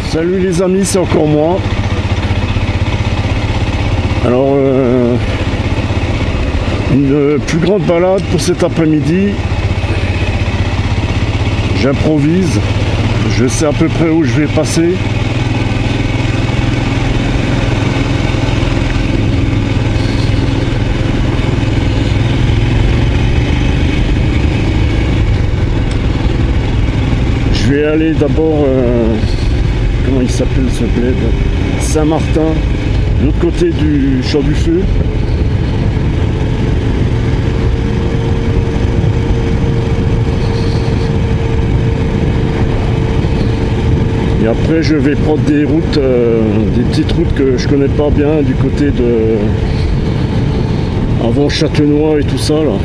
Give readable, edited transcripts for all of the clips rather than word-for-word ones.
Salut les amis, c'est encore moi. Alors, une plus grande balade pour cet après-midi. J'improvise, je sais à peu près où je vais passer. Je vais aller d'abord, comment il s'appelle ce bled, Saint-Martin, de l'autre côté du Champ du Feu. Et après je vais prendre des routes, des petites routes que je connais pas bien du côté de avant Châtenois et tout ça là.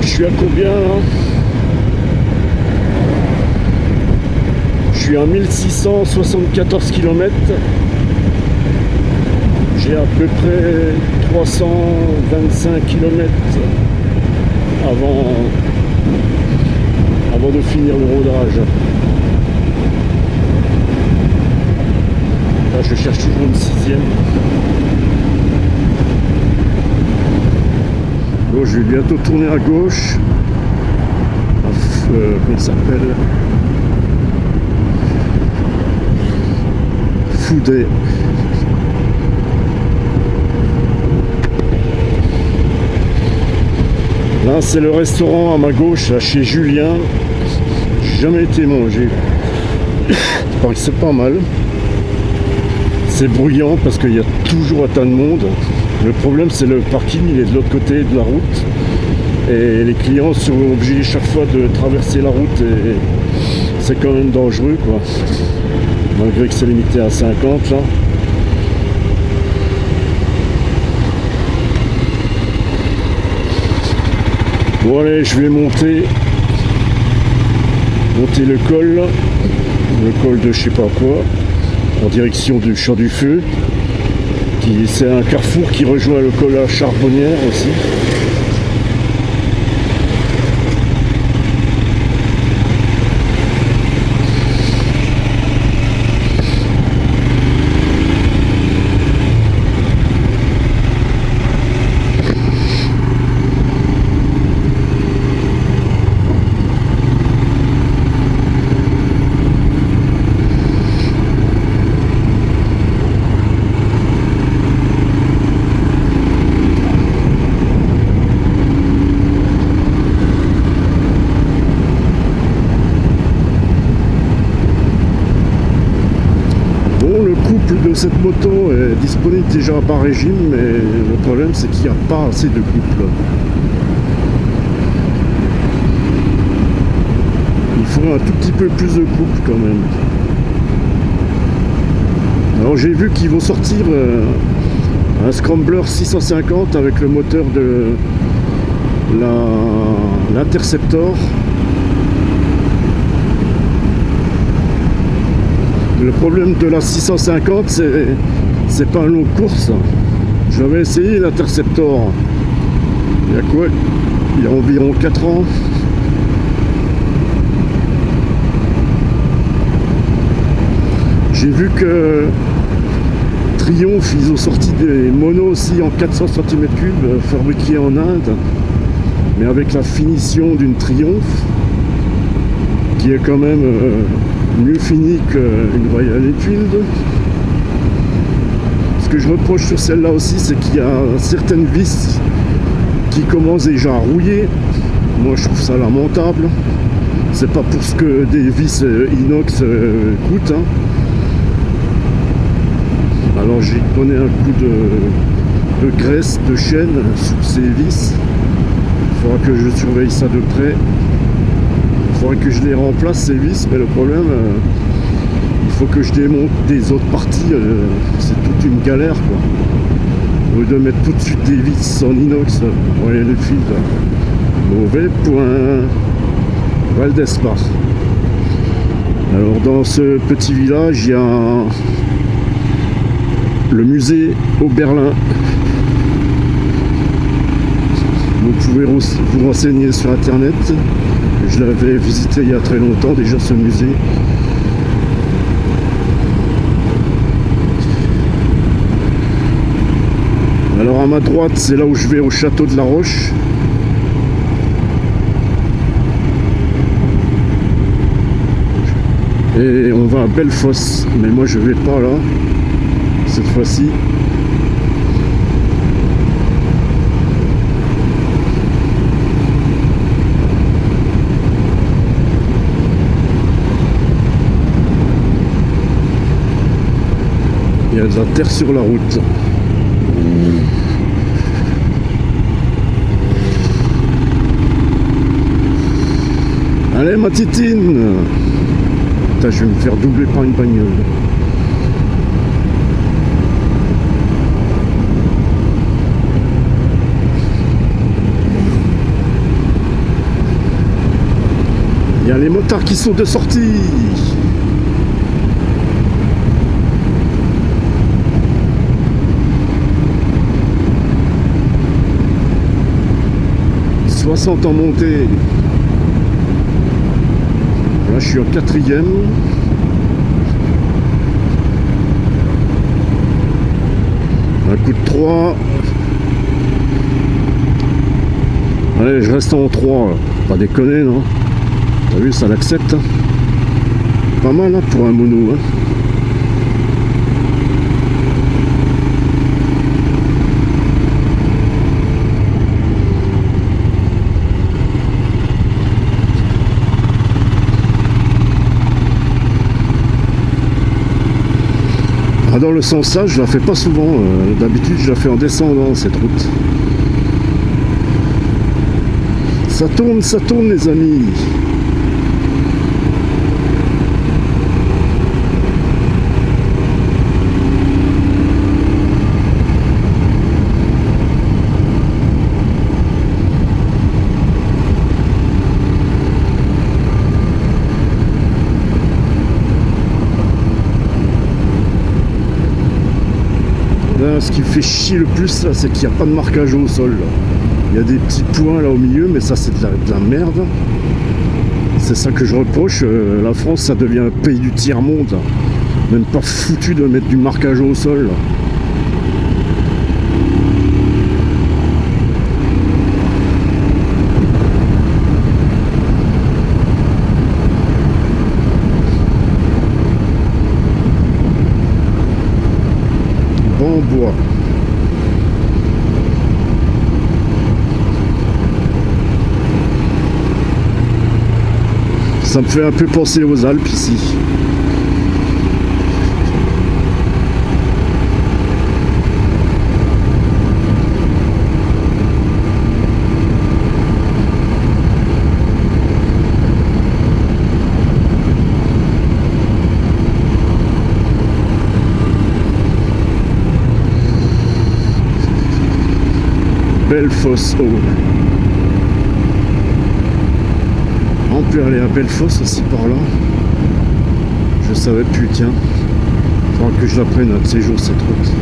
Je suis à combien là? Je suis à 1674 km. J'ai à peu près 325 km avant de finir le rodage. Là je cherche toujours une sixième. Bon, je vais bientôt tourner à gauche. Comment ça s'appelle? Foudet. Là, c'est le restaurant à ma gauche, là, chez Julien. J'ai jamais été manger. Il paraît que c'est pas mal. C'est bruyant parce qu'il y a toujours un tas de monde. Le problème, c'est le parking, il est de l'autre côté de la route. Et les clients sont obligés chaque fois de traverser la route. Et c'est quand même dangereux, quoi. Malgré que c'est limité à 50, là. Bon, allez, je vais monter le col, là. Le col de je sais pas quoi, en direction du Champ du Feu. C'est un carrefour qui rejoint le col à Charbonnière aussi. De cette moto est disponible déjà par régime, mais le problème c'est qu'il n'y a pas assez de couple. Il faut un tout petit peu plus de couple quand même. Alors j'ai vu qu'ils vont sortir un Scrambler 650 avec le moteur de l'Interceptor. Le problème de la 650, c'est pas une longue course. J'avais essayé l'Interceptor. Il y a quoi? Il y a environ 4 ans. J'ai vu que Triumph, ils ont sorti des monos aussi en 400 cm3 fabriqués en Inde, mais avec la finition d'une Triumph, qui est quand même mieux fini qu'une Royal Enfield. Ce que je reproche sur celle-là aussi, c'est qu'il y a certaines vis qui commencent déjà à rouiller. Moi je trouve ça lamentable. C'est pas pour ce que des vis inox coûtent, hein. Alors j'ai donné un coup de graisse de chaîne sur ces vis. Il faudra que je surveille ça de près. Il faudrait que je les remplace ces vis, mais le problème, il faut que je démonte des autres parties, c'est toute une galère, quoi. Au lieu de mettre tout de suite des vis en inox, vous voyez les fils là. Mauvais point. Val d'Espar. Alors dans ce petit village, il y a le musée Oberlin. Vous pouvez vous renseigner sur internet. Je l'avais visité il y a très longtemps déjà, ce musée. Alors à ma droite, c'est là où je vais au château de la Roche. Et on va à Bellefosse, mais moi je vais pas là cette fois-ci. Il y a de la terre sur la route. Allez ma titine! Putain, je vais me faire doubler par une bagnole. Il y a les motards qui sont de sortie. « 60 en montée. » Là, je suis en 4e. Un coup de 3. Allez, je reste en 3. Pas déconner, non? T'as vu, ça l'accepte. Pas mal hein, pour un mono. Hein. Dans le sens là, je la fais pas souvent. D'habitude, je la fais en descendant cette route. Ça tourne les amis. Là, ce qui me fait chier le plus là, c'est qu'il n'y a pas de marquage au sol. Là. Il y a des petits points là au milieu, mais ça c'est de la merde. C'est ça que je reproche. La France, ça devient un pays du tiers-monde. Même pas foutu de mettre du marquage au sol. Là. Bon bois. Ça me fait un peu penser aux Alpes ici. Bellefosse haut. On peut aller à Bellefosse aussi par là. Je savais plus, tiens. Il faudra que je la prenne un de ces jours cette route.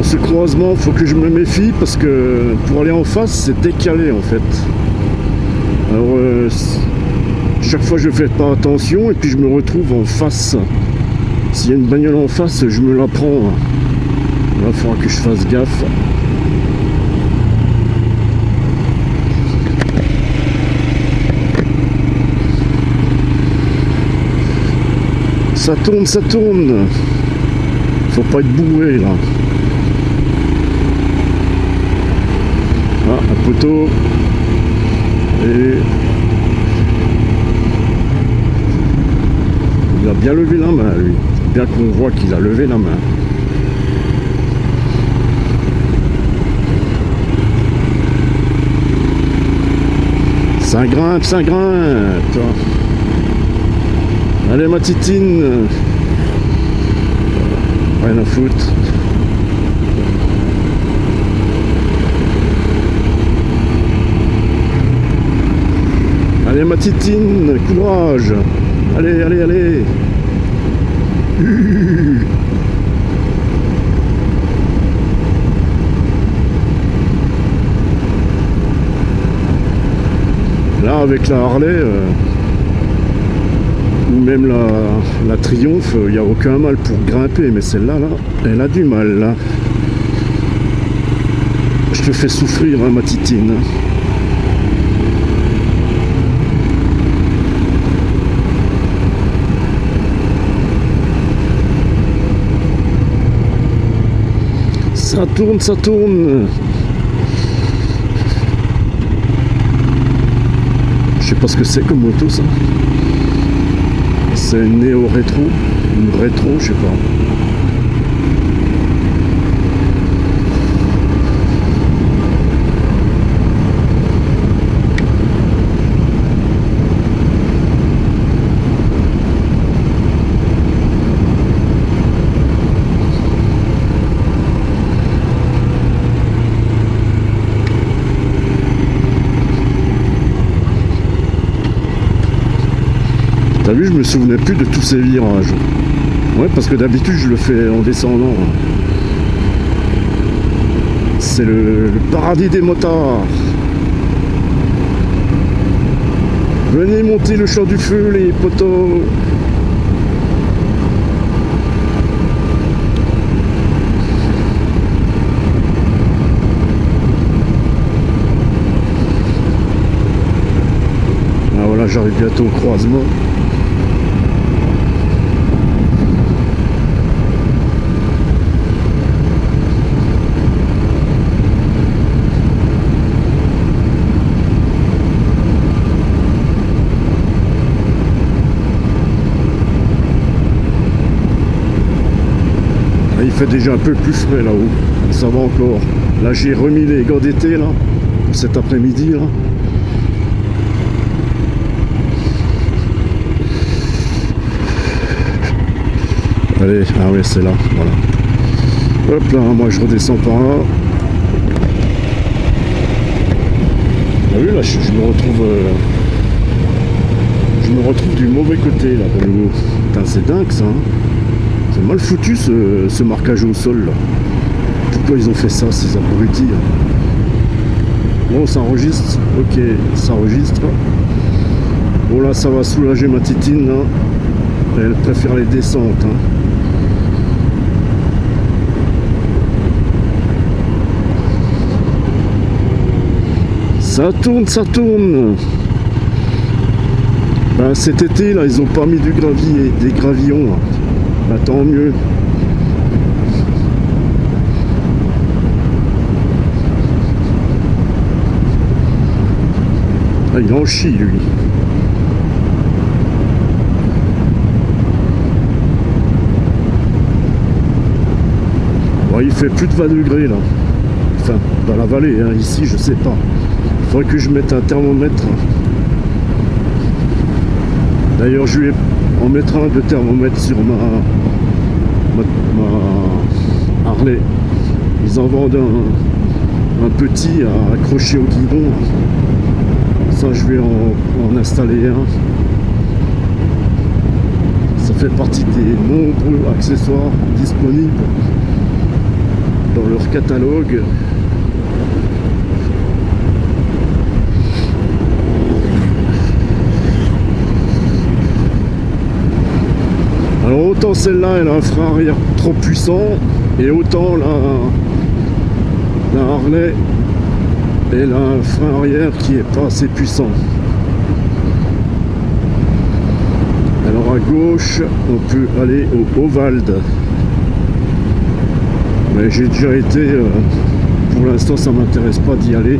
Ce croisement, faut que je me méfie parce que pour aller en face, c'est décalé en fait. Alors, chaque fois je fais pas attention et puis je me retrouve en face. S'il y a une bagnole en face, je me la prends. Là, il faudra que je fasse gaffe. Ça tourne, ça tourne. Faut pas être bourré là. poteau. Et il a bien levé la main, lui. Bien qu'on voit qu'il a levé la main. Ça grimpe, ça grimpe. Allez ma titine. Rien à foutre. Allez ma titine, courage. Allez, allez, allez. Là avec la Harley ou même la Triumph, il n'y a aucun mal pour grimper, mais celle-là, là, elle a du mal là. Je te fais souffrir hein, ma titine. Ça tourne, ça tourne. Je sais pas ce que c'est comme moto ça. C'est une néo rétro, une rétro, je sais pas. T'as vu, je me souvenais plus de tous ces virages. Ouais, parce que d'habitude je le fais en descendant. C'est le paradis des motards. Venez monter le champ du feu, les potos. Ah voilà, j'arrive bientôt au croisement. Il fait déjà un peu plus frais là-haut, ça va encore. Là j'ai remis les gants d'été là, pour cet après-midi là. Allez, ah ouais c'est là, voilà. Hop là, moi je redescends par là. T'as vu là, je me retrouve du mauvais côté là de nouveau. Putain c'est dingue ça hein. C'est mal foutu ce marquage au sol là. Pourquoi ils ont fait ça ces abrutis hein. Bon ça enregistre, ok ça enregistre. Bon là ça va soulager ma titine là. Elle préfère les descentes hein. Ça tourne, ça tourne. Ben, cet été là ils ont pas mis du gravier, des gravillons là. Bah, tant mieux. Ah, il en chie lui. Bon, il fait plus de 20 degrés là. Enfin, dans la vallée, hein. Ici je sais pas. Il faudrait que je mette un thermomètre. D'ailleurs je vais en mettre un de thermomètre sur ma Harley. Ils en vendent un petit à accrocher au guidon. Ça je vais en installer un. Ça fait partie des nombreux accessoires disponibles dans leur catalogue. Alors autant celle-là elle a un frein arrière trop puissant et autant la Harley elle a un frein arrière qui est pas assez puissant. Alors à gauche on peut aller au Howald, mais j'ai déjà été, pour l'instant ça m'intéresse pas d'y aller.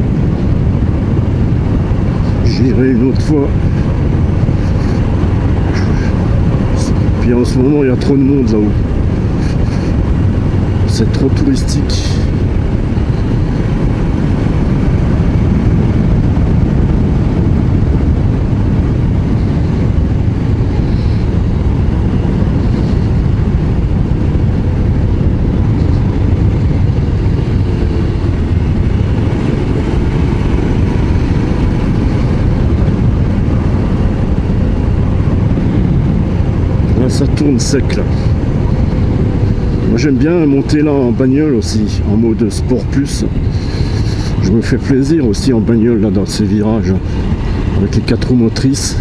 J'irai une autre fois. Puis en ce moment, il y a trop de monde là-haut. C'est trop touristique. Ça tourne sec là. Moi j'aime bien monter là en bagnole aussi, en mode sport plus. Je me fais plaisir aussi en bagnole là dans ces virages, avec les 4 roues motrices.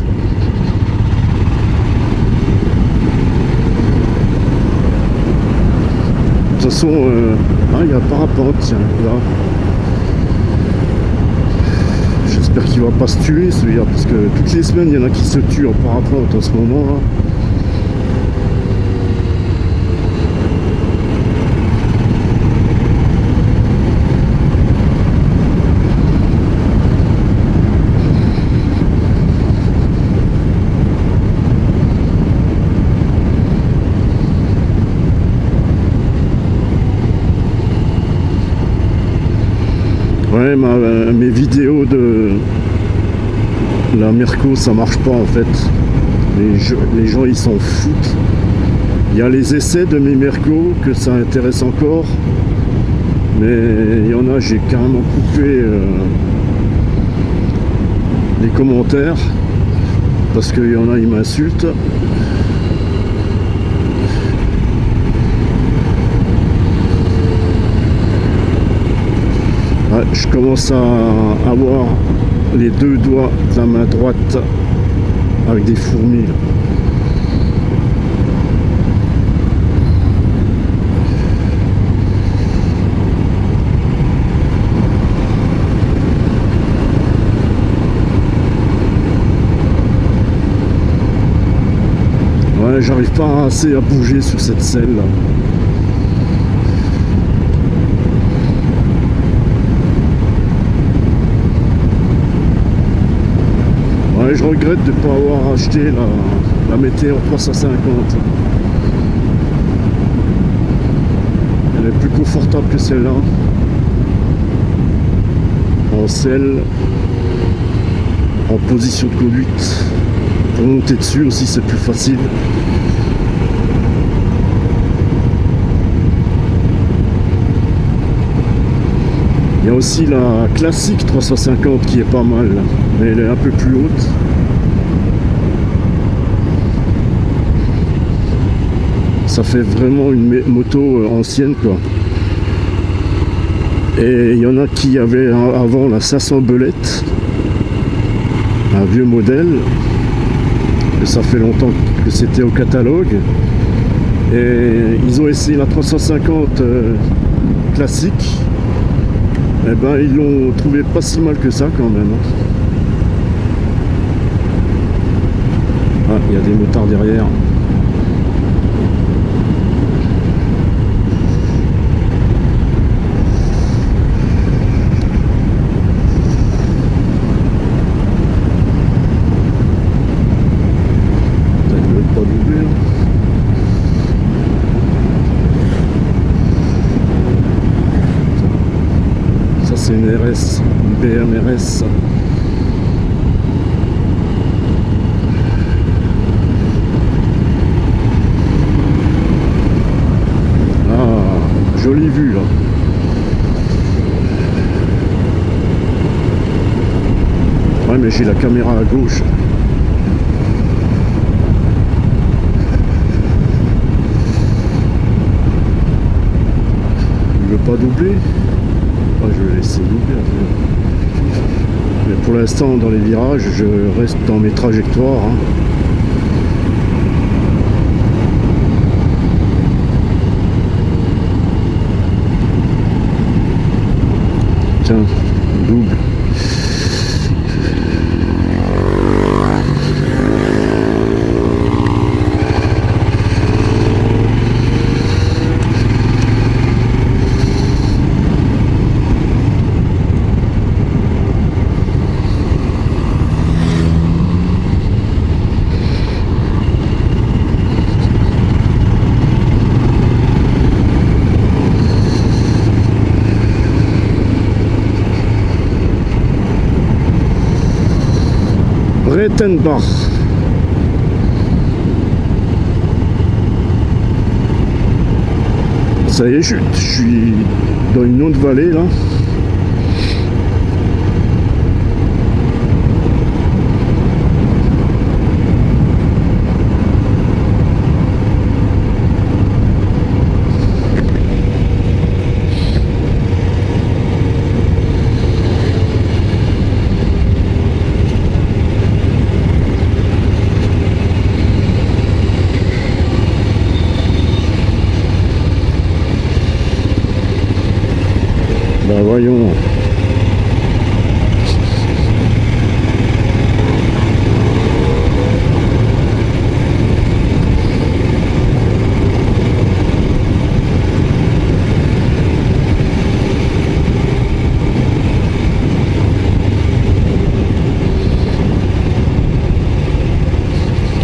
De toute façon, il y a un parapente, tiens, là. J'espère qu'il va pas se tuer celui-là, parce que toutes les semaines il y en a qui se tuent en parapente en ce moment là. Ouais, mes vidéos de la Mirko, ça marche pas en fait. Les gens ils s'en foutent. Il y a les essais de mes Mirko que ça intéresse encore. Mais il y en a, j'ai carrément coupé les commentaires. Parce qu'il y en a, ils m'insultent. Je commence à avoir les 2 doigts de la main droite avec des fourmis. Ouais, j'arrive pas assez à bouger sur cette selle là. Je regrette de ne pas avoir acheté la Météor 350. Elle est plus confortable que celle-là. En selle, en position de conduite. Pour monter dessus aussi, c'est plus facile. Il y a aussi la classique 350 qui est pas mal, mais elle est un peu plus haute. Ça fait vraiment une moto ancienne quoi. Et il y en a qui avaient avant la 500 belette, un vieux modèle, et ça fait longtemps que c'était au catalogue. Et ils ont essayé la 350 classique. Eh ben ils l'ont trouvé pas si mal que ça quand même. Ah, il y a des motards derrière. C'est une RS, une BM RS. Ah, jolie vue là. Ouais, mais j'ai la caméra à gauche. Il veut pas doubler. Je vais laisser doubler. Mais pour l'instant, dans les virages, je reste dans mes trajectoires. Hein. Tiens, double. Rettenbach. Ça y est, je suis dans une autre vallée là. Ben voyons.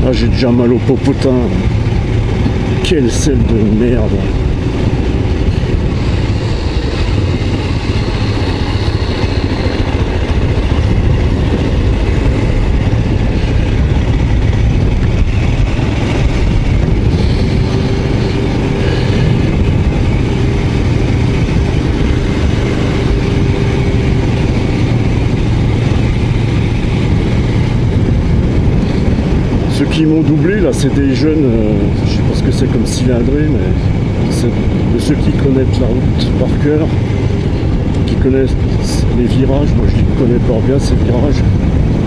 Ah, j'ai déjà mal au popotin. Quelle selle de merde. Ceux qui m'ont doublé là, c'est des jeunes, je sais pas ce que c'est comme cylindré, mais c'est de ceux qui connaissent la route par cœur, qui connaissent les virages. Moi je ne connais pas bien ces virages,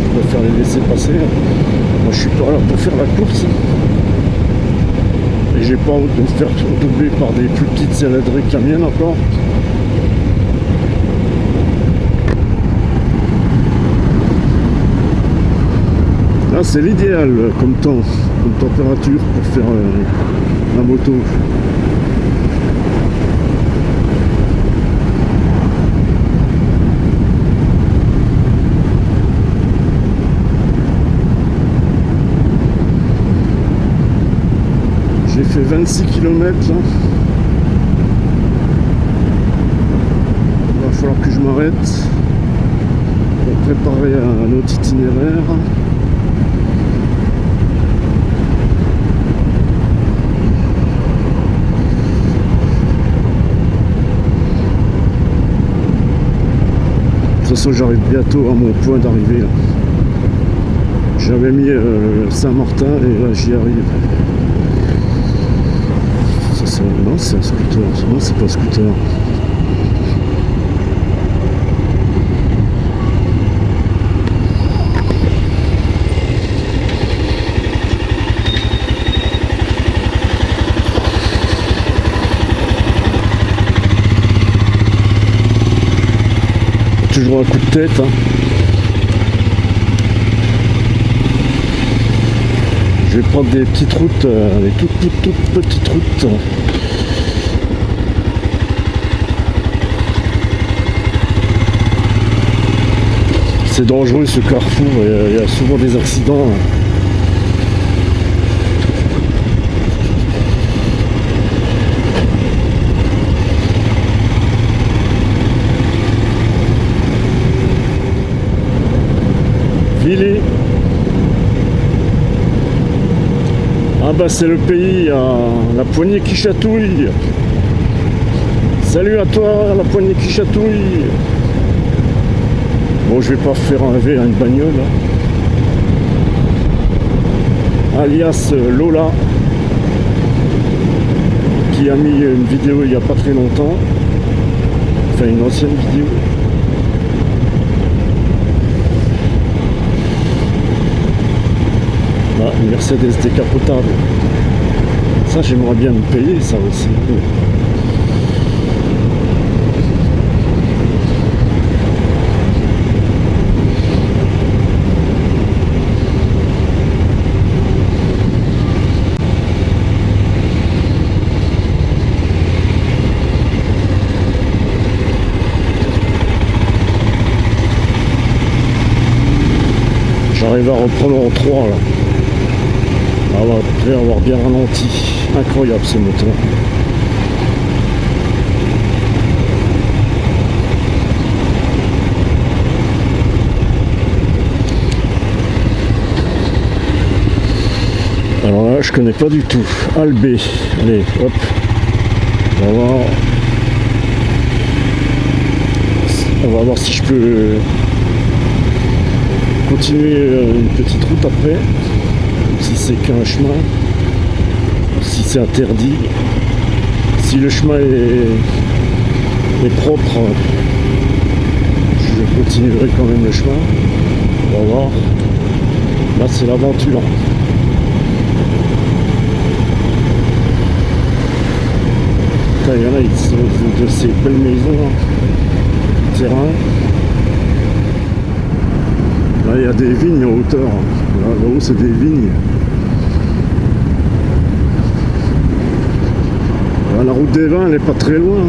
je préfère les laisser passer. Moi je suis pas là pour faire la course. Et j'ai pas honte de me faire doubler par des plus petites cylindrées que la mienne encore. Là c'est l'idéal comme temps, comme température pour faire la moto. J'ai fait 26 km là. Il va falloir que je m'arrête pour préparer un autre itinéraire. De toute façon, j'arrive bientôt à mon point d'arrivée. J'avais mis Saint-Martin et là j'y arrive. Non, c'est un scooter. Non, c'est pas un scooter. Toujours un coup de tête. Hein. Je vais prendre des petites routes, des toutes petites routes. C'est dangereux ce carrefour, il y a souvent des accidents. Villers. Ah bah c'est le pays à la poignée qui chatouille. Salut à toi la poignée qui chatouille. Bon je vais pas faire rêver à une bagnole. Alias Lola qui a mis une vidéo il n'y a pas très longtemps. Enfin une ancienne vidéo. Ah, une Mercedes décapotable. Ça, j'aimerais bien me payer, ça aussi. J'arrive à reprendre en 3 là. Ah ouais, après avoir bien ralenti. Incroyable ce moteur. je connais pas du tout. Albé. Allez, hop. On va voir. On va voir si je peux continuer une petite route après. Si c'est qu'un chemin. Si c'est interdit. Si le chemin est propre, je continuerai quand même le chemin. On va voir. Là, c'est l'aventure. Il y en a, ils sont de ces belles maisons, terrain. Là, il y a des vignes en hauteur. Là-haut, c'est des vignes. La route des vins, elle n'est pas très loin.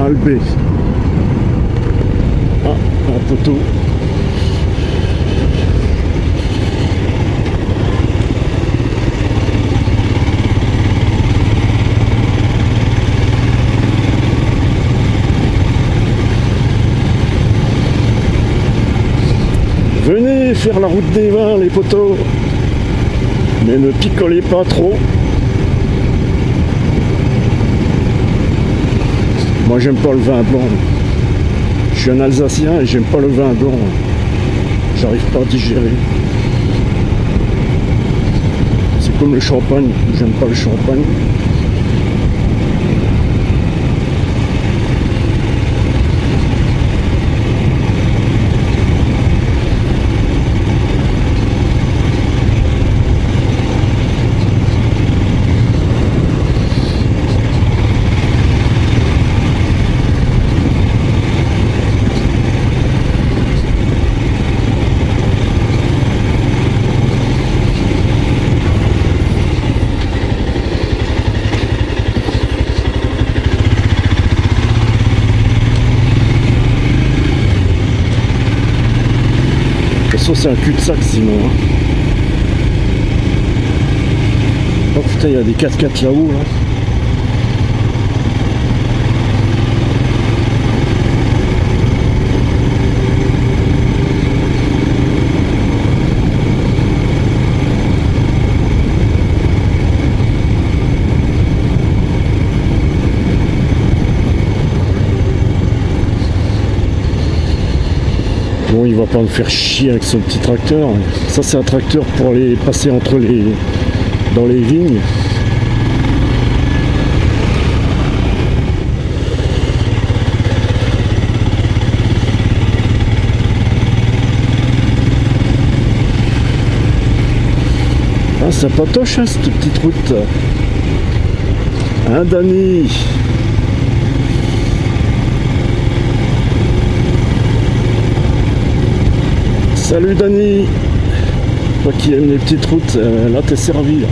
Albé. Ah, un poteau. Venez faire la route des vins, les poteaux. Mais ne picolez pas trop. Moi, j'aime pas le vin blanc. Je suis un Alsacien et j'aime pas le vin blanc. J'arrive pas à digérer. C'est comme le champagne. J'aime pas le champagne. C'est un cul-de-sac sinon. Oh putain, il y a des 4x4 là-haut là. Bon, il va pas me faire chier avec son petit tracteur. Ça, c'est un tracteur pour aller passer dans les vignes. Ah, ça patoche, hein, cette petite route. Hein, Dani? Salut Dani. Toi qui aimes les petites routes, là t'es servi.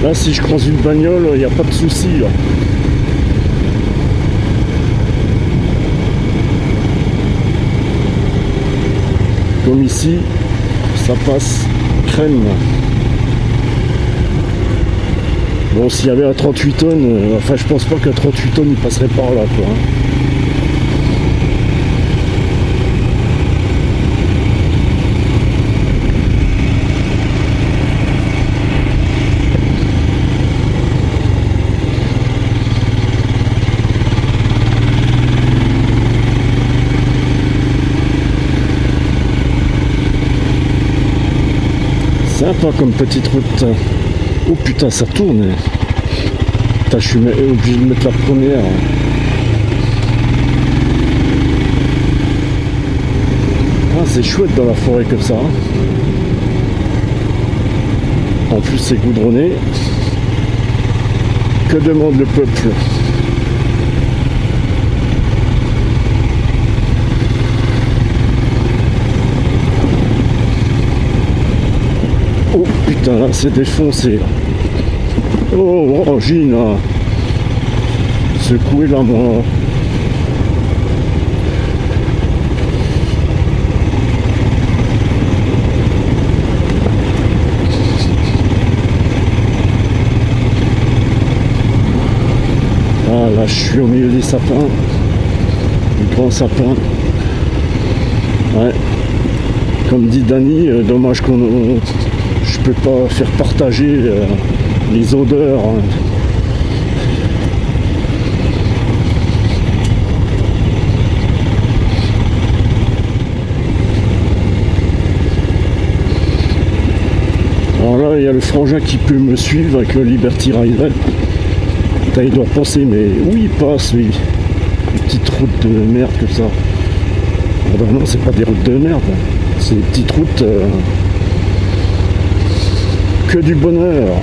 Là, si je croise une bagnole, il n'y a pas de souci. Comme ici, ça passe crème. Bon, s'il y avait un 38 tonnes, enfin je pense pas qu'un 38 tonnes il passerait par là, quoi. Sympa comme petite route. Oh putain, ça tourne. Putain, je suis obligé de mettre la première. Ah, c'est chouette dans la forêt comme ça. En plus, c'est goudronné. Que demande le peuple? Oh putain, là c'est défoncé. Oh, Orangine, secouez la moi. Ah là, je suis au milieu des sapins, des grands sapins. Ouais. Comme dit Dani, dommage qu'on je peux pas faire partager les odeurs. Alors là, il y a le frangin qui peut me suivre avec le Liberty Rider. Putain, il doit penser, mais où il passe, lui? Une petite route de merde comme ça. Ah bah non, c'est pas des routes de merde, c'est des petites routes que du bonheur.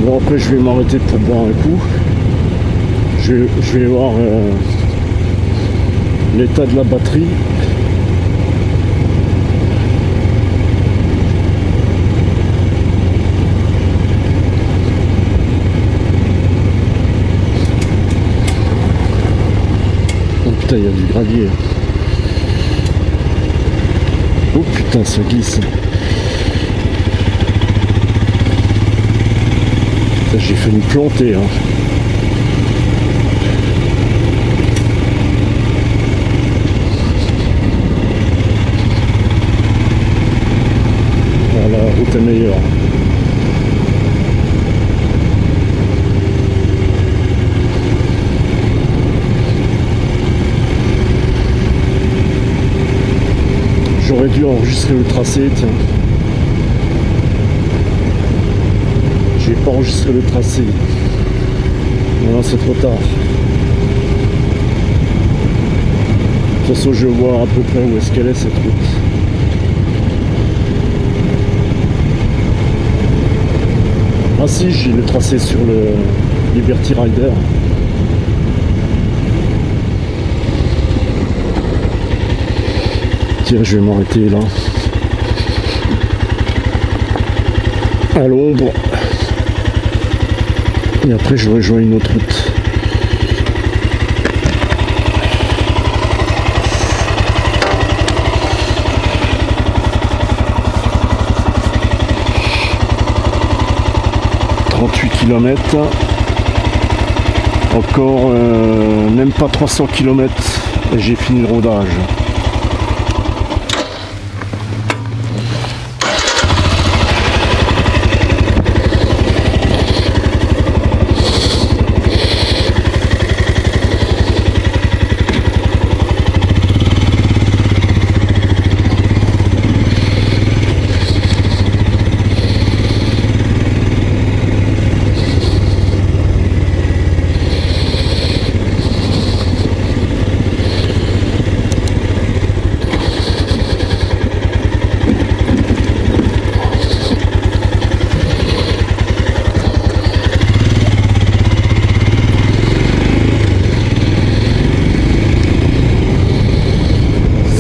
Bon, après je vais m'arrêter pour boire un coup. Je vais voir l'état de la batterie. Oh putain, il y a du gravier. Oh putain, ça glisse. J'ai fait une plantée, hein. Voilà, la route est meilleure. J'aurais dû enregistrer le tracé, tiens. J'ai pas enregistré le tracé. Voilà, c'est trop tard. De toute façon, je vois à peu près où est-ce qu'elle est cette route. Ah si, j'ai le tracé sur le Liberty Rider. Tiens, je vais m'arrêter là. À l'ombre. Et après je rejoins une autre route. km. Encore même pas 300 km et j'ai fini le rodage.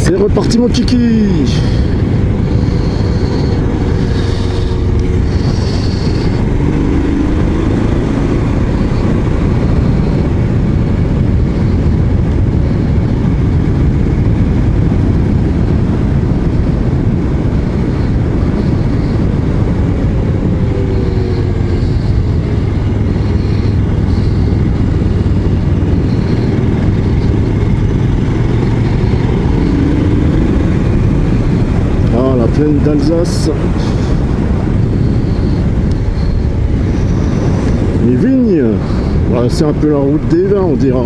C'est reparti mon kiki. Plaine d'Alsace. Les vignes, voilà, c'est un peu la route des vins, on dira.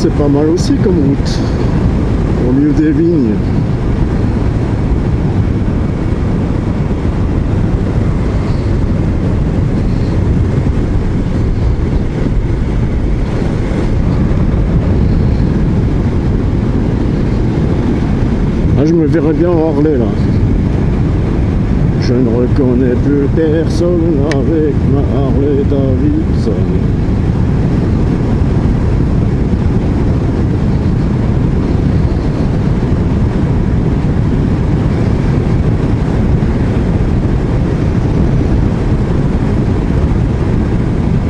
c'est pas mal aussi comme route. Au milieu des vignes. Ah, je me verrais bien en Harley là. Je ne reconnais plus personne avec ma Harley Davidson.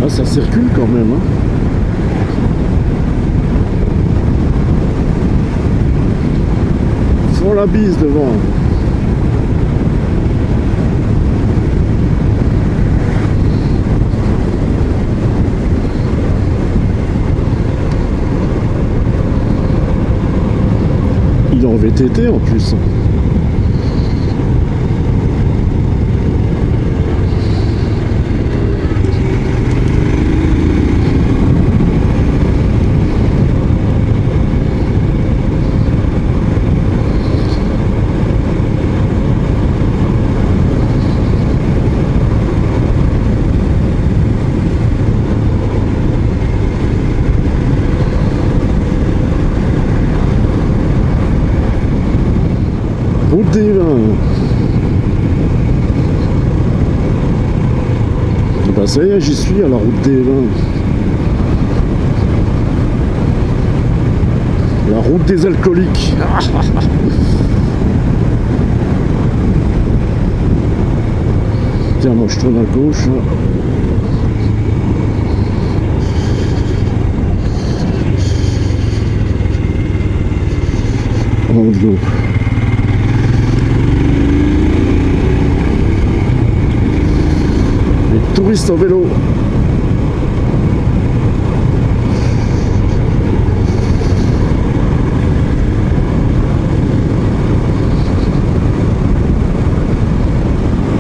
Ah, ça circule quand même, hein. Faut la bise devant. Il est en VTT en plus. Route des Vins. Bah ça y est, j'y suis à la route des Vins. La route des alcooliques. Tiens, moi je tourne à gauche. Oh, de l'eau. Touristes en vélo.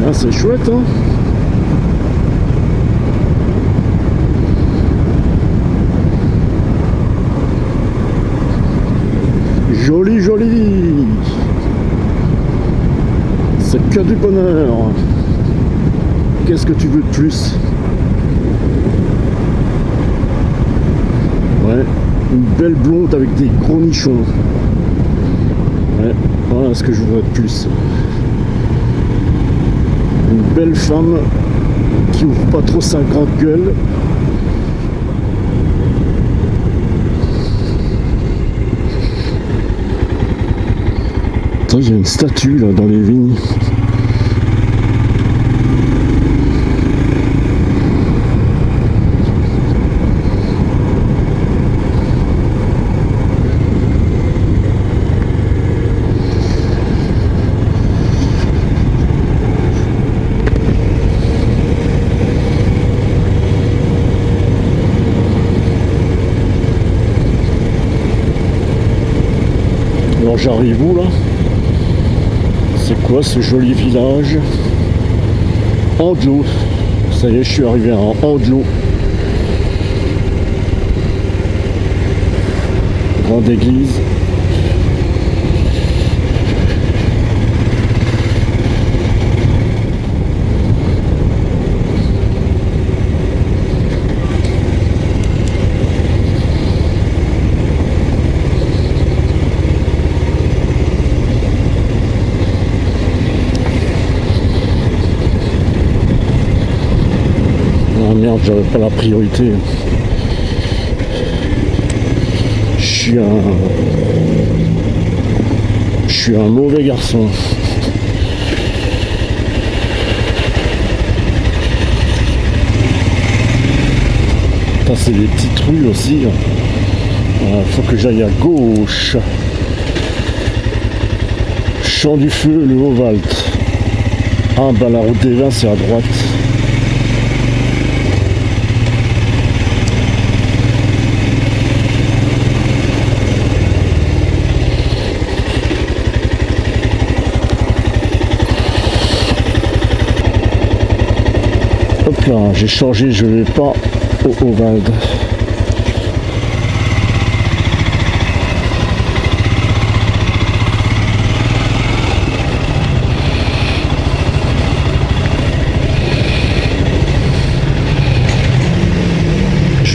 Ah, c'est chouette, hein. Joli, joli. C'est que du bonheur. Qu'est-ce que tu veux de plus? Ouais, une belle blonde avec des gros nichons. Ouais, voilà ce que je voudrais de plus. Une belle femme qui ouvre pas trop sa grande gueule. Attends, il y a une statue là dans les vignes. Alors j'arrive où là? C'est quoi ce joli village? Andelot. Ça y est, je suis arrivé à Andelot. Grande église. Merde, j'avais pas la priorité. Je suis un mauvais garçon. Ça c'est des petites rues aussi. Faut que j'aille à gauche. Champ du Feu, le Haut-Valt. Ah bah la route des Vins c'est à droite. Hop là, j'ai changé, je vais pas au Haut-Valt.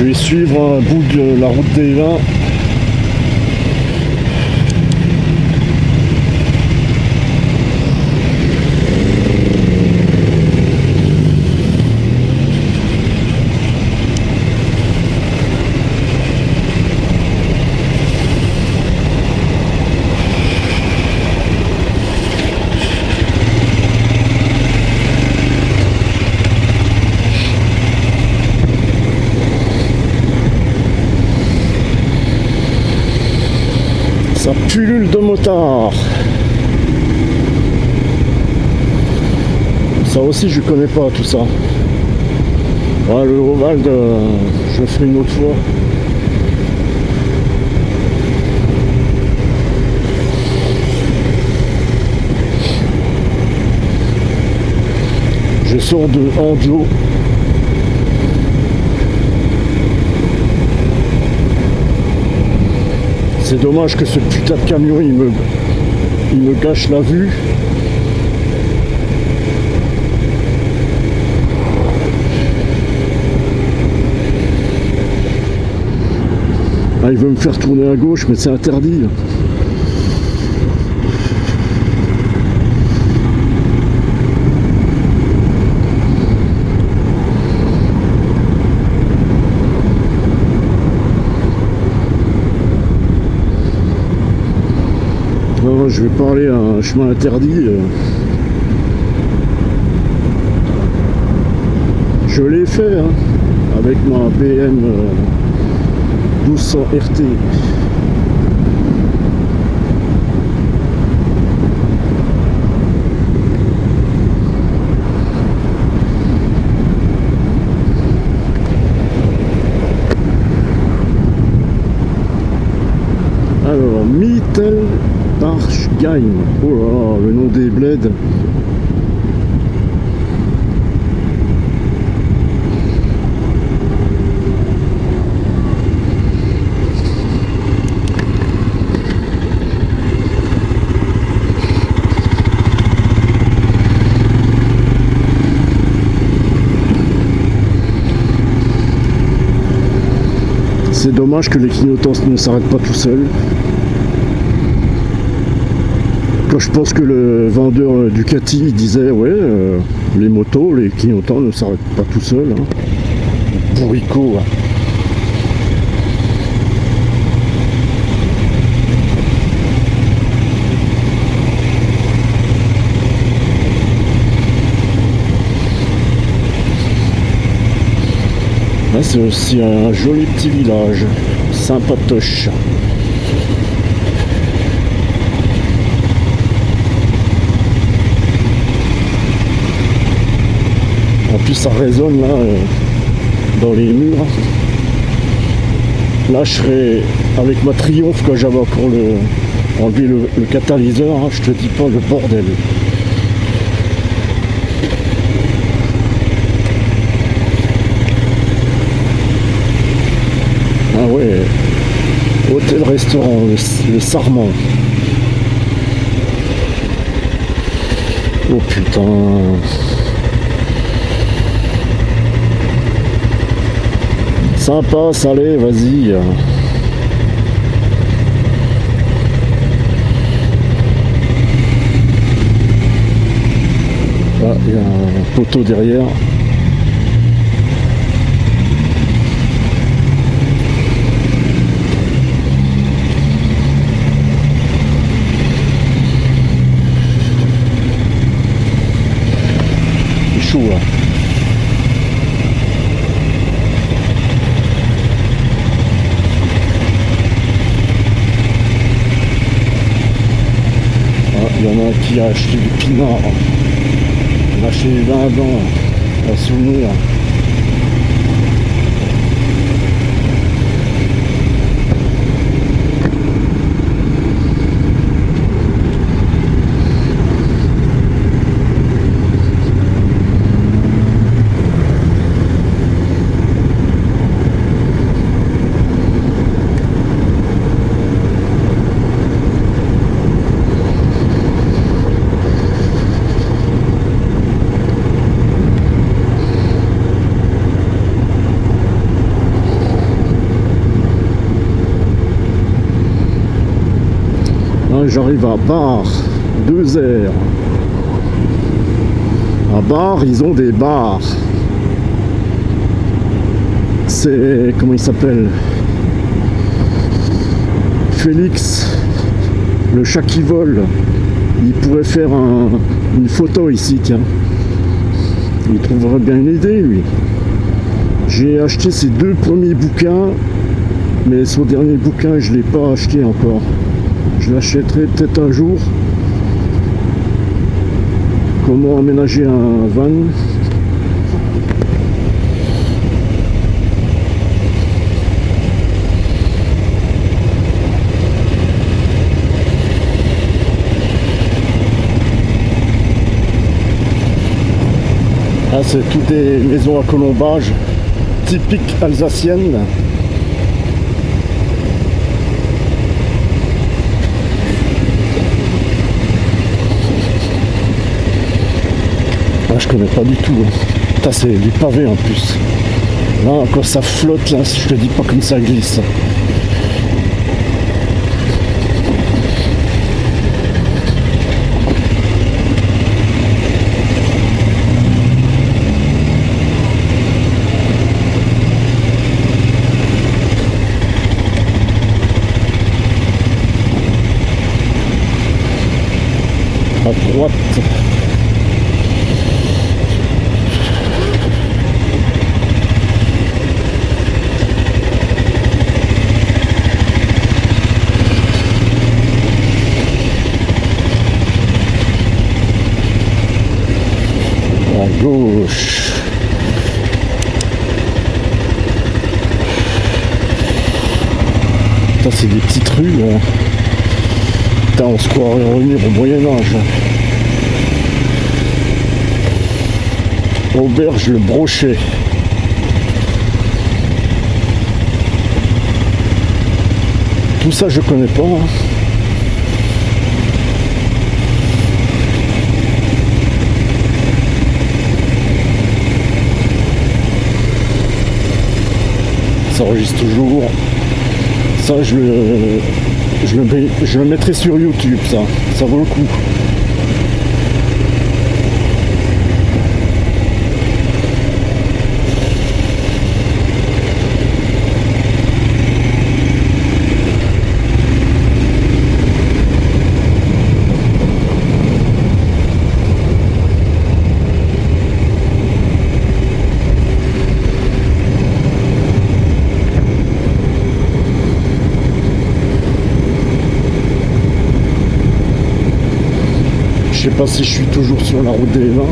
Je vais suivre un bout de la route des Vins. Ça pullule de motards. Ça aussi je connais pas tout ça. Ouais, le Haut-Vald, je le ferai une autre fois. Je sors de Andelot. C'est dommage que ce putain de camion il me gâche la vue. Ah, il veut me faire tourner à gauche, mais c'est interdit. Non, je vais pas aller à un chemin interdit. Je l'ai fait hein, avec ma BM 1200 RT. Alors, Mittelbachsheim. Oh là là, le nom des bleds. C'est dommage que les clignotants ne s'arrêtent pas tout seuls. Quand je pense que le vendeur Ducati il disait ouais les motos, les clignotants ne s'arrêtent pas tout seuls. Hein. Bourricot. Hein. Là c'est aussi un joli petit village, sympatoche. En plus ça résonne là dans les murs. Là je serai avec ma Triumph quand j'avais encore enlevé le catalyseur, hein, je te dis pas le bordel. Ah ouais, hôtel-restaurant, le Sarment. Oh putain. Sympa, salé, vas-y. Ah, il y a un poteau derrière. Chaud là. Il y en a un qui a acheté du pinard, il a acheté des dindons à souvenir. j'arrive à Bar, 2 R. À Bar, ils ont des bars. C'est... comment il s'appelle? Félix, le chat qui vole. Il pourrait faire une photo ici, tiens. Il trouverait bien une idée, lui. J'ai acheté ses 2 premiers bouquins, mais son dernier bouquin, je ne l'ai pas acheté encore. Je l'achèterai peut-être un jour. Comment aménager un van. Ah, c'est toutes des maisons à colombage typiques alsaciennes. Ah, je connais pas du tout. Putain, c'est du pavé en plus. Là, quand ça flotte, là, je te dis pas comme ça glisse. À droite. À gauche. Ça, c'est des petites rues. Là. Putain, on se croirait revenir au Moyen-Âge. Auberge le Brochet. Tout ça je connais pas. Hein. Ça enregistre toujours. Ça je le mettrai sur YouTube, ça vaut le coup. Je sais pas si je suis toujours sur la route des vins.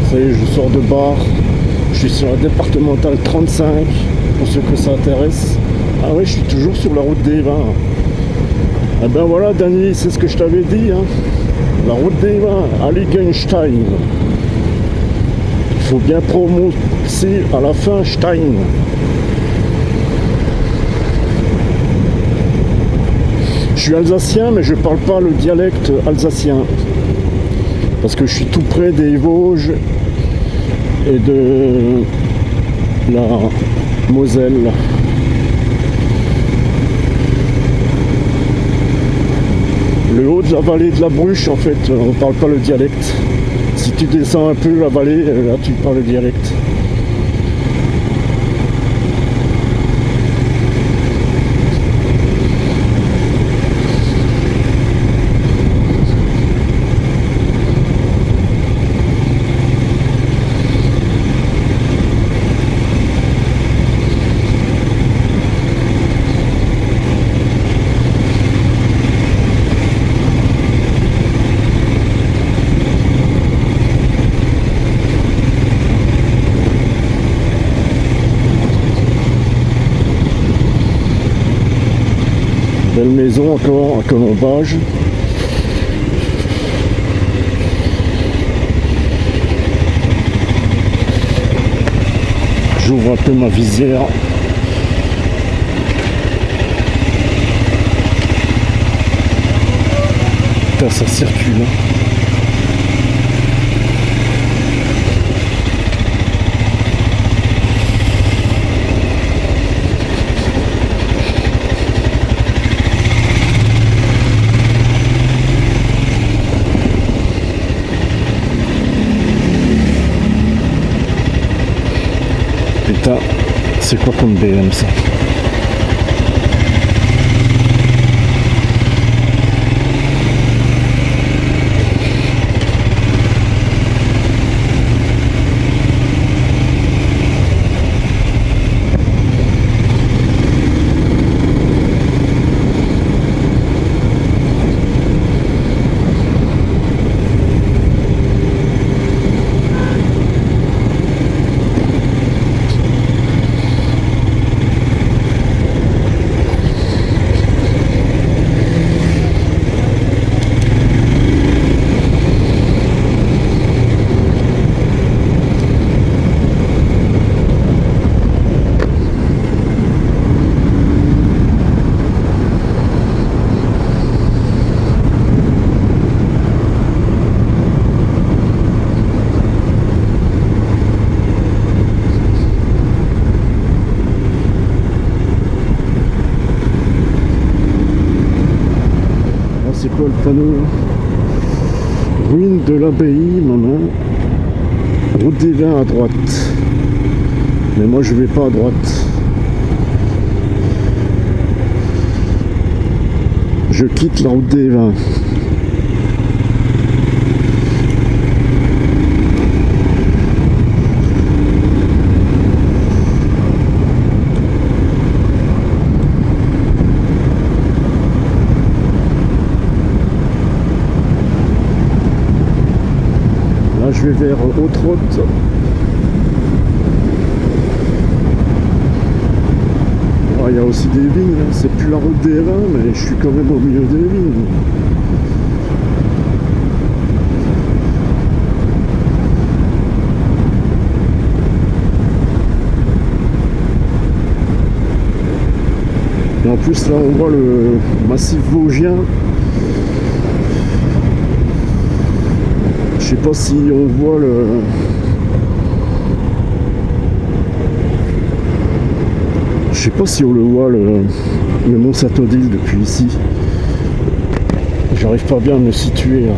Ça y est, je sors de Bar. Je suis sur la départementale 35, pour ceux que ça intéresse. Ah oui, je suis toujours sur la route des vins. Ah ben voilà, Dany, c'est ce que je t'avais dit. Hein. La route des vins, Heiligenstein. Il faut bien prononcer à la fin Stein. Je suis alsacien, mais je parle pas le dialecte alsacien. Parce que je suis tout près des Vosges et de la Moselle. Le haut de la vallée de la Bruche, en fait, on parle pas le dialecte. Si tu descends un peu la vallée, là tu parles le dialecte. Belle maison encore à colombage. J'ouvre un peu ma visière. Putain, ça circule. Hein. Putain, c'est quoi comme BM ça? C'est quoi le panneau là? Ruine de l'abbaye, maman. Route des vins à droite. Mais moi je vais pas à droite. Je quitte la route des vins. Là je vais vers Haute-Route. Il y a aussi des vignes, hein. C'est plus la route des vins, mais je suis quand même au milieu des vignes. Et en plus là on voit le massif vosgien. Je sais pas si on voit Je sais pas si on le voit le mont Saint-Odile depuis ici. J'arrive pas bien à me situer là.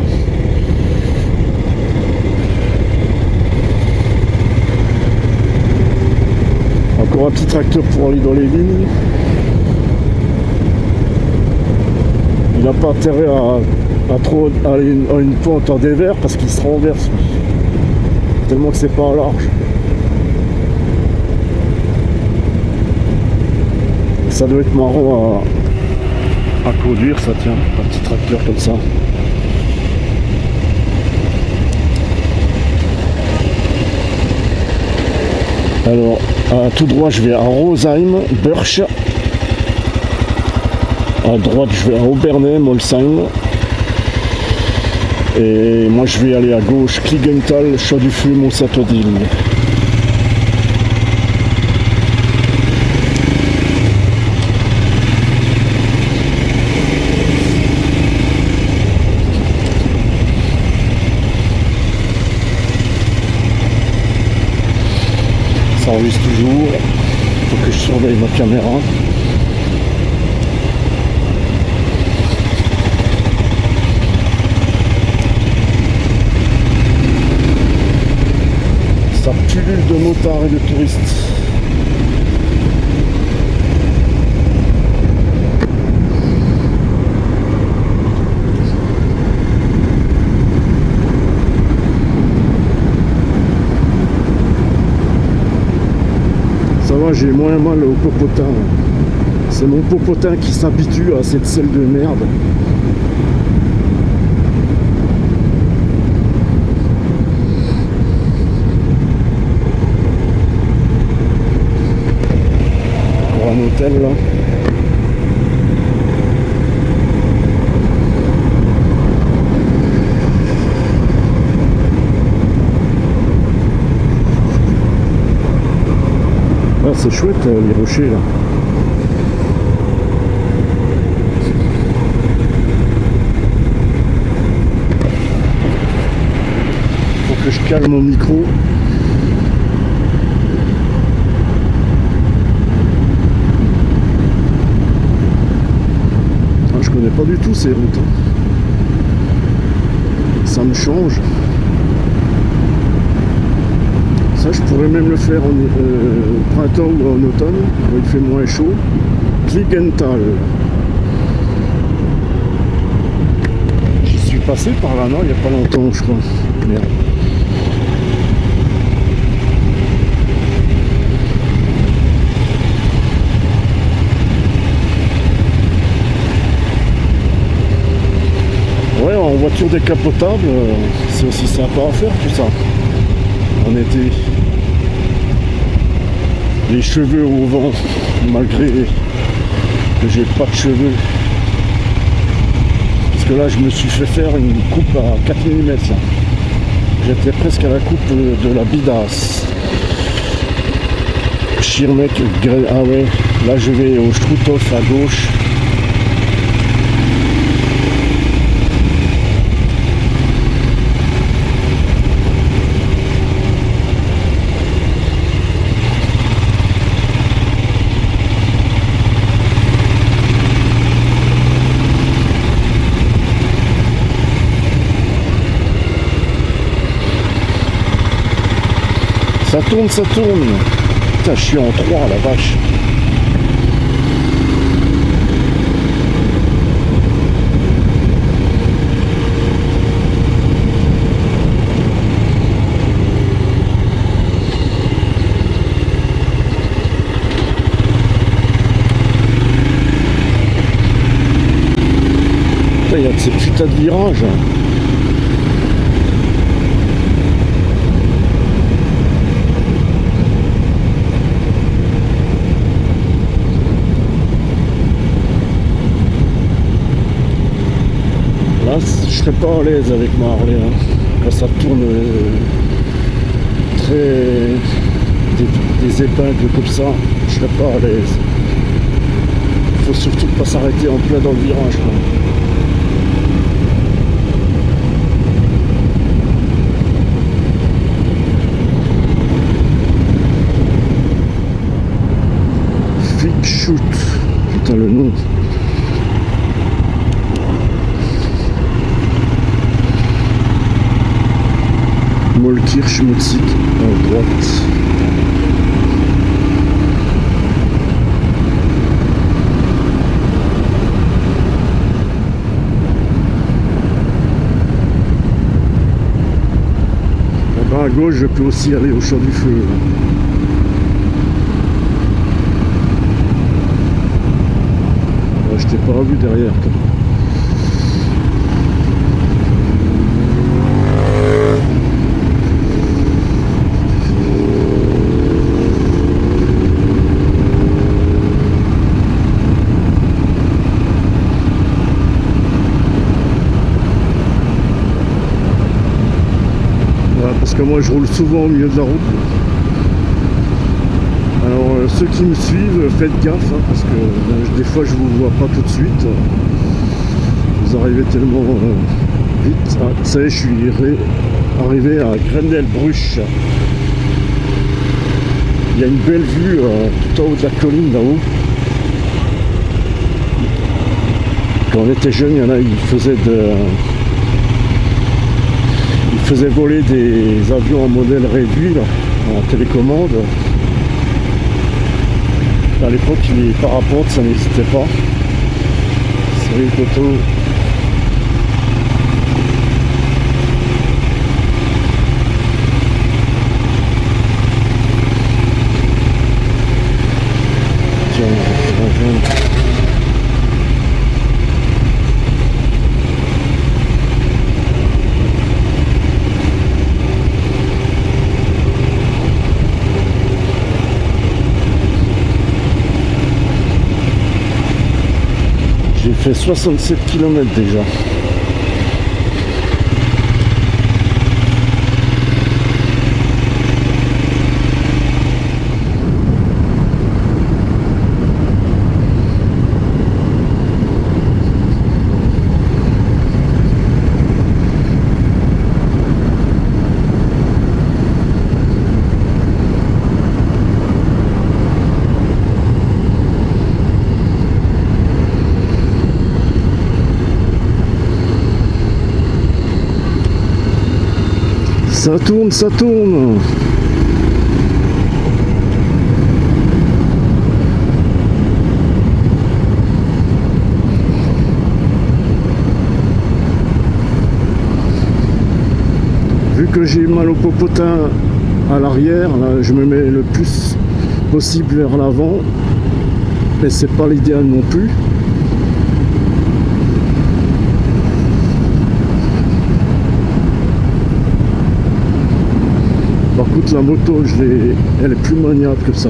Encore un petit tracteur pour aller dans les vignes. Il n'a pas intérêt à trop aller à une pente en dévers parce qu'il se renverse. Tellement que c'est pas large. Ça doit être marrant à conduire, ça tient, un petit tracteur comme ça. Alors, à tout droit, je vais à Rosheim, Burch. À droite, je vais à Obernai, Molsheim. Et moi, je vais aller à gauche, Kligenthal, Chaux-du-Feu, Mont-Saint-Odile. Ça enregistre toujours, il faut que je surveille ma caméra. Ça pullule de motards et de touristes. Ça va, j'ai moins mal au popotin. C'est mon popotin qui s'habitue à cette selle de merde. Encore un hôtel là. Ah, c'est chouette les rochers là. Faut que je calme mon micro. Ah, je connais pas du tout ces routes. Ça me change. Ça Ça, je pourrais même le faire au printemps ou en automne, quand il fait moins chaud. Klingenthal. J'y suis passé par là, non, il n'y a pas longtemps, je crois. Merde. Ouais, en voiture décapotable, c'est aussi sympa à faire tout ça. En été. Les cheveux au vent, malgré que j'ai pas de cheveux. Parce que là, je me suis fait faire une coupe à 4 mm. J'étais presque à la coupe de la bidasse. Schirmeck, ah ouais, là je vais au Struthof à gauche. Ça tourne, ça tourne. Putain, je suis en 3, la vache. Putain, il y a de ces putains de virages. Là, je serais pas à l'aise avec ma Harley, hein. Quand ça tourne très des épingles comme ça, je serais pas à l'aise. Faut surtout pas s'arrêter en plein dans le virage, quoi. Fig shoot, putain le nom. Mollkirch Mutzig à droite. Là-bas à gauche, je peux aussi aller au champ du feu. Je t'ai pas revu derrière, toi. Parce que moi je roule souvent au milieu de la route. Alors ceux qui me suivent, faites gaffe, hein, parce que des fois je vous vois pas tout de suite. Vous arrivez tellement vite. Ah, ça y est, je suis arrivé à Grendelbruch. Il y a une belle vue tout en haut de la colline là-haut. Quand on était jeune, il y en a, ils faisaient voler des avions en modèle réduit là, en télécommande. À l'époque, les parapentes, ça n'existait pas. C'est les poteaux. Tiens, on va rejoindre. J'ai fait 67 km déjà. Ça tourne, ça tourne. Vu que j'ai mal au popotin à l'arrière, là je me mets le plus possible vers l'avant, mais c'est pas l'idéal non plus. Par contre la moto, elle est plus maniable que ça.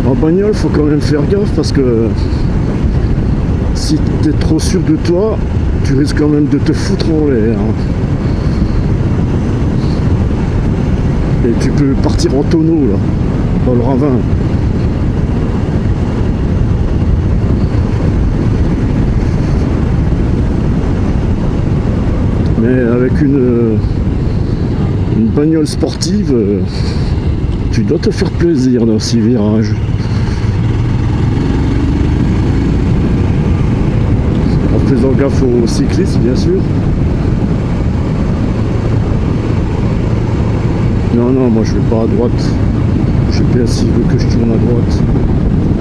En bagnole, faut quand même faire gaffe parce que si tu es trop sûr de toi, tu risques quand même de te foutre en l'air. Et tu peux partir en tonneau là, dans le ravin. Mais avec une bagnole sportive, tu dois te faire plaisir dans ces virages. En faisant gaffe aux cyclistes, bien sûr. Non, moi je vais pas à droite. GPS il veut que je tourne à droite.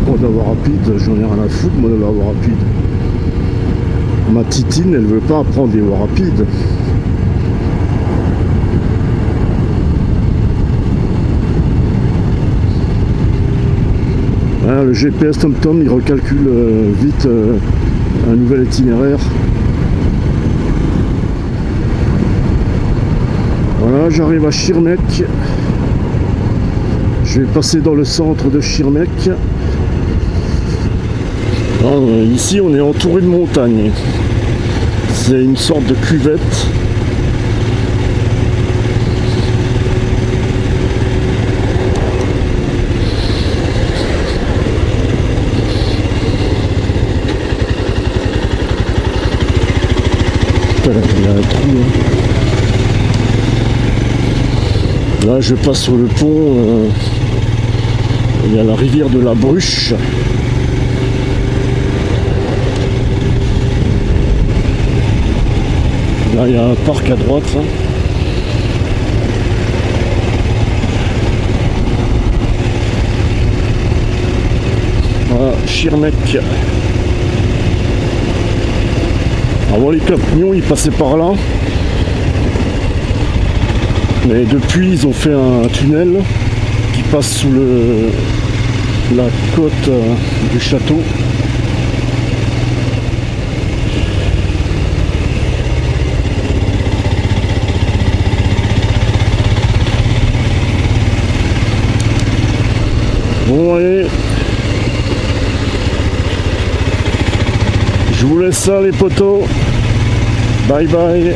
Pour la voie rapide, j'en ai rien à foutre, moi, de la voie rapide. Ma titine, elle veut pas prendre des voies rapides. Voilà, le GPS TomTom, il recalcule vite un nouvel itinéraire. Voilà, j'arrive à Schirmeck. Je vais passer dans le centre de Schirmeck. Ici, on est entouré de montagnes. C'est une sorte de cuvette. Il y a un trou. Là, je passe sur le pont. Il y a la rivière de la Bruche. Là, il y a un parc à droite. Hein. Voilà, Schirmeck. Avant les camions ils passaient par là, mais depuis ils ont fait un tunnel qui passe sous la côte du château. Bon allez, je vous laisse ça les potos. Bye bye.